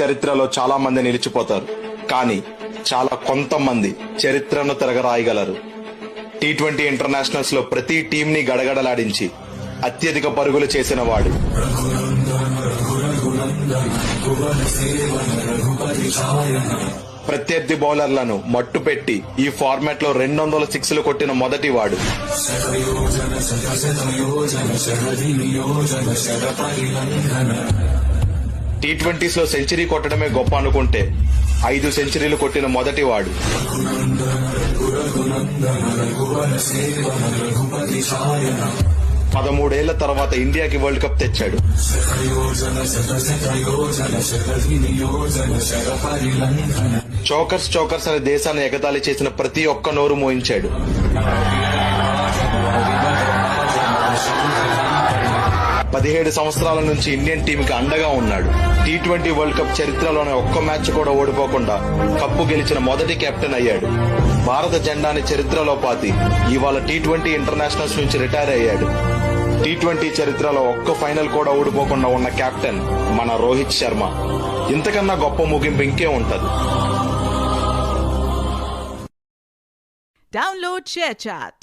చరిత్రలో చాలా మంది నిలిచిపోతారు, కానీ చాలా కొంతమంది చరిత్రను తిరగరాయగలరు. టీ20 ఇంటర్నేషనల్స్ లో ప్రతి టీం ని గడగడలాడించి అత్యధిక పరుగులు చేసిన వాడు, ప్రత్యర్థి బౌలర్లను మట్టు పెట్టి ఈ ఫార్మాట్ లో 200 సిక్స్లు కొట్టిన మొదటి వాడు, టీ20s లో సెంచరీ కొట్టడమే గొప్ప అనుకుంటే 5 సెంచరీలు కొట్టిన మొదటి వాడు, 13 తర్వాత ఇండియాకి వరల్డ్ కప్ తెచ్చాడు. చోకర్స్ అనే దేశాన్ని ఎగతాళి చేసిన ప్రతి ఒక్క నోరు మోయించాడు. 17 సంవత్సరాల నుంచి ఇండియన్ టీమ్ కి అండగా ఉన్నాడు. టీ20 వరల్డ్ కప్ చరిత్రలోనే ఒక్క మ్యాచ్ కూడా ఓడిపోకుండా కప్పు గెలిచిన మొదటి కెప్టెన్ అయ్యాడు. భారత జెండాని చరిత్రలో పాతి ఇవాళ టీ20 ఇంటర్నేషనల్స్ నుంచి రిటైర్ అయ్యాడు. టీ20 చరిత్రలో ఒక్క ఫైనల్ కూడా ఓడిపోకుండా ఉన్న కెప్టెన్ మన రోహిత్ శర్మ. ఇంతకన్నా గొప్ప ముగింపు ఇంకే ఉంటది. Download ShareChat.